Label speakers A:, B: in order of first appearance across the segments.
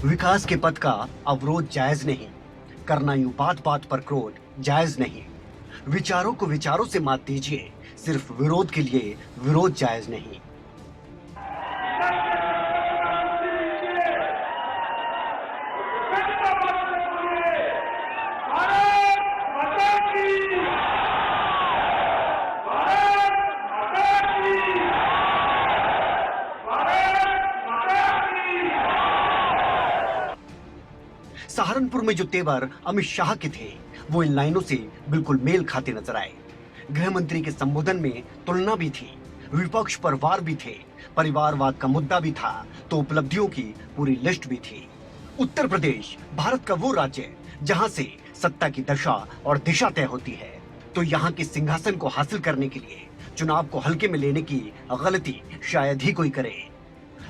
A: विकास के पथ का अवरोध जायज नहीं, करना यूं बात बात पर क्रोध जायज नहीं। विचारों को विचारों से मात दीजिए, सिर्फ विरोध के लिए विरोध जायज नहीं। सहारनपुर में जो तेवर अमित शाह के थे, वो इन लाइनों से बिल्कुल मेल खाते नजर आए। गृह मंत्री के संबोधन में तुलना भी थी, विपक्ष पर वार भी थे, परिवारवाद का मुद्दा भी था, तो उपलब्धियों की पूरी लिस्ट भी थी। उत्तर प्रदेश भारत का वो राज्य जहां से सत्ता की दशा और दिशा तय होती है, तो यहाँ के सिंहासन को हासिल करने के लिए चुनाव को हल्के में लेने की गलती शायद ही कोई करे।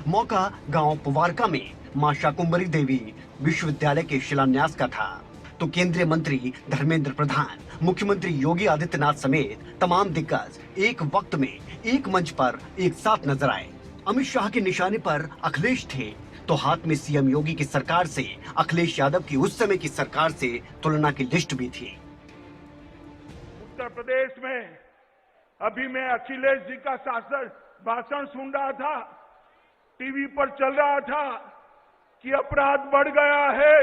A: मौका गांव पुवारका में मां शाकुंभरी देवी विश्वविद्यालय के शिलान्यास का था, तो केंद्रीय मंत्री धर्मेंद्र प्रधान, मुख्यमंत्री योगी आदित्यनाथ समेत तमाम दिग्गज एक वक्त में एक मंच पर एक साथ नजर आए। अमित शाह के निशाने पर अखिलेश थे, तो हाथ में सीएम योगी की सरकार से अखिलेश यादव की उस समय की सरकार से तुलना की लिस्ट भी थी।
B: उत्तर प्रदेश में अभी मैं अखिलेश जी का भाषण सुन रहा था, टीवी पर चल रहा था कि अपराध बढ़ गया है।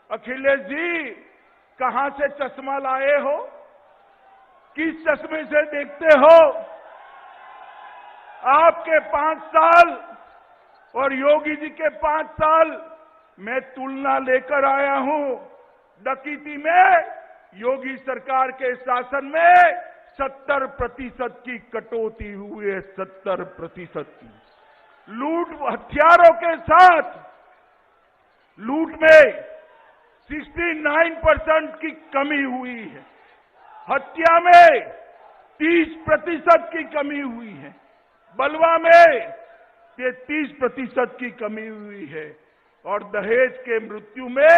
B: अखिलेश जी कहां से चश्मा लाए हो, किस चश्मे से देखते हो? आपके 5 साल और योगी जी के 5 साल मैं तुलना लेकर आया हूं। डकैती में योगी सरकार के शासन में 70% की कटौती हुई है, 70% की। लूट हथियारों के साथ लूट में 69% की कमी हुई है, हत्या में 30% की कमी हुई है, बलवा में 33% की कमी हुई है और दहेज के मृत्यु में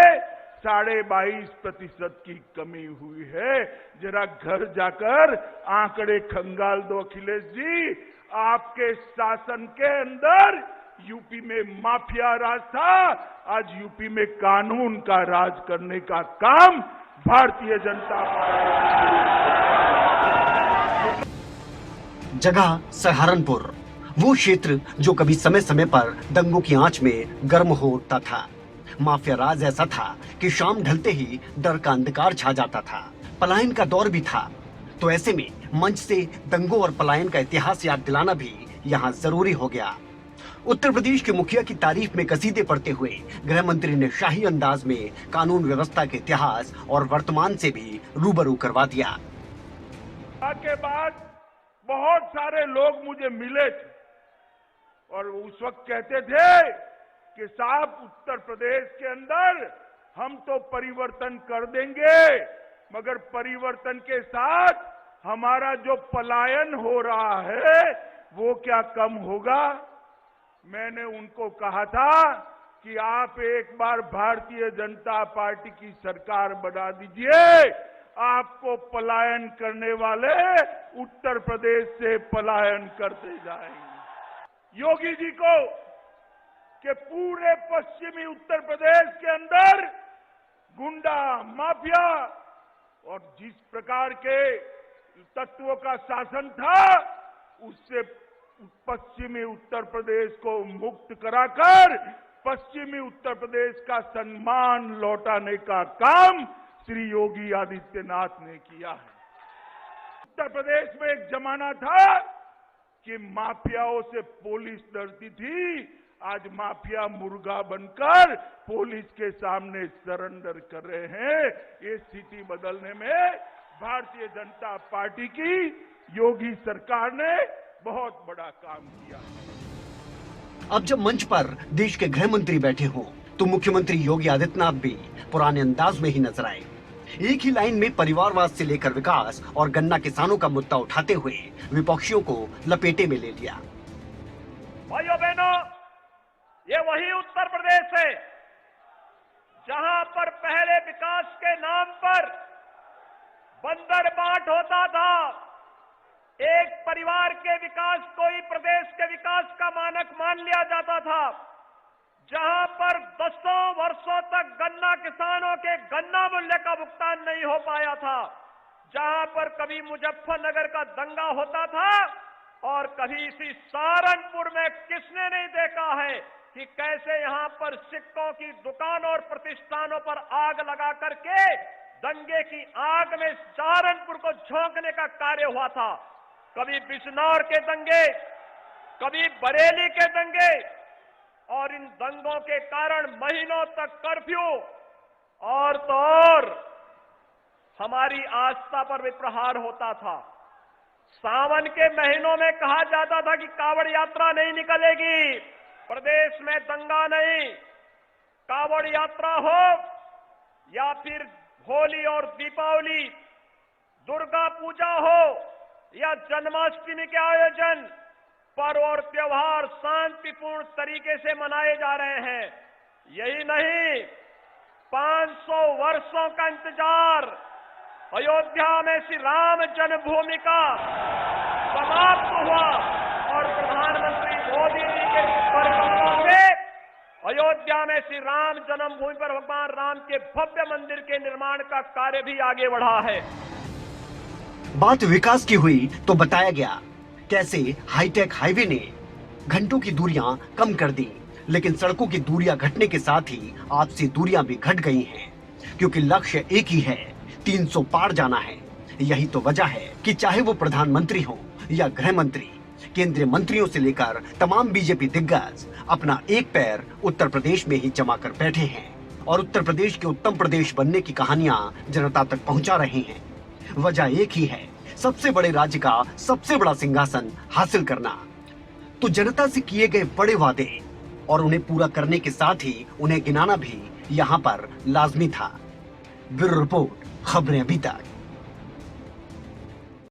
B: 22.5% की कमी हुई है। जरा घर जाकर आंकड़े खंगाल दो अखिलेश जी। आपके शासन के अंदर यूपी में माफिया राज था, आज यूपी में कानून का राज करने का काम भारतीय जनता पार्टी।
A: जगह सहारनपुर, वो क्षेत्र जो कभी समय समय पर दंगों की आंच में गर्म हो उठता था। माफिया राज ऐसा था कि शाम ढलते ही डर का अंधकार छा जाता था, पलायन का दौर भी था। तो ऐसे में मंच से दंगों और पलायन का इतिहास याद दिलाना भी यहाँ जरूरी हो गया। उत्तर प्रदेश के मुखिया की तारीफ में कसीदे पढ़ते हुए गृह मंत्री ने शाही अंदाज में कानून व्यवस्था के इतिहास और वर्तमान से भी रूबरू करवा दिया।
B: के बाद बहुत सारे लोग मुझे मिले थे और उस वक्त कहते थे कि साहब उत्तर प्रदेश के अंदर हम तो परिवर्तन कर देंगे, मगर परिवर्तन के साथ हमारा जो पलायन हो रहा है वो क्या कम होगा? मैंने उनको कहा था कि आप एक बार भारतीय जनता पार्टी की सरकार बना दीजिए, आपको पलायन करने वाले उत्तर प्रदेश से पलायन करते जाएंगे। योगी जी को कि पूरे पश्चिमी उत्तर प्रदेश के अंदर गुंडा माफिया और जिस प्रकार के तत्वों का शासन था, उससे पश्चिमी उत्तर प्रदेश को मुक्त कराकर पश्चिमी उत्तर प्रदेश का सम्मान लौटाने का काम श्री योगी आदित्यनाथ ने किया है। उत्तर प्रदेश में एक जमाना था कि माफियाओं से पुलिस डरती थी, आज माफिया मुर्गा बनकर पुलिस के सामने सरेंडर कर रहे हैं। ये स्थिति बदलने में भारतीय जनता पार्टी की योगी सरकार ने बहुत बड़ा काम किया।
A: अब जब मंच पर देश के गृह मंत्री बैठे हों, तो मुख्यमंत्री योगी आदित्यनाथ भी पुराने अंदाज में ही नजर आए। एक ही लाइन में परिवारवाद से लेकर विकास और गन्ना किसानों का मुद्दा उठाते हुए विपक्षियों को लपेटे में ले लिया।
C: भाइयों बहनों, ये वही उत्तर प्रदेश है जहां पर पहले विकास के नाम पर बंदर बांट होता था। एक परिवार के विकास को ही प्रदेश के विकास का मानक मान लिया जाता था। जहां पर दसों वर्षों तक गन्ना किसानों के गन्ना मूल्य का भुगतान नहीं हो पाया था, जहां पर कभी मुजफ्फरनगर का दंगा होता था और कभी इसी सहारनपुर में किसने नहीं देखा है कि कैसे यहां पर सिक्कों की दुकानों और प्रतिष्ठानों पर आग लगा करके दंगे की आग में सहारनपुर को झोंकने का कार्य हुआ था। कभी बिजनौर के दंगे, कभी बरेली के दंगे, और इन दंगों के कारण महीनों तक कर्फ्यू और तो और हमारी आस्था पर भी प्रहार होता था। सावन के महीनों में कहा जाता था कि कांवड़ यात्रा नहीं निकलेगी, प्रदेश में दंगा नहीं, कांवड़ यात्रा हो या फिर होली और दीपावली, दुर्गा पूजा हो या जन्माष्टमी के आयोजन, पर्व और त्योहार शांतिपूर्ण तरीके से मनाए जा रहे हैं। यही नहीं, 500 वर्षों का इंतजार, अयोध्या में श्री राम जन्मभूमि का समाप्त हुआ और प्रधानमंत्री मोदी जी के परिकल्पना से अयोध्या में श्री राम जन्मभूमि पर भगवान राम के भव्य मंदिर के निर्माण का कार्य भी आगे बढ़ा है।
A: बात विकास की हुई तो बताया गया कैसे हाईटेक हाईवे ने घंटों की दूरियां कम कर दी, लेकिन सड़कों की दूरियां घटने के साथ ही आपसी दूरियां भी घट गई हैं, क्योंकि लक्ष्य एक ही है, 300 पार जाना है। यही तो वजह है कि चाहे वो प्रधानमंत्री हो या गृह मंत्री, केंद्रीय मंत्रियों से लेकर तमाम बीजेपी दिग्गज अपना एक पैर उत्तर प्रदेश में ही जमा कर बैठे हैं और उत्तर प्रदेश के उत्तम प्रदेश बनने की कहानियां जनता तक पहुंचा रहे हैं। वजह एक ही है, सबसे बड़े राज्य का सबसे बड़ा सिंहासन हासिल करना। तो जनता से किए गए बड़े वादे और उन्हें पूरा करने के साथ ही उन्हें गिनाना भी यहाँ पर लाजमी था। ब्यूरो रिपोर्ट, खबरें अभी तक।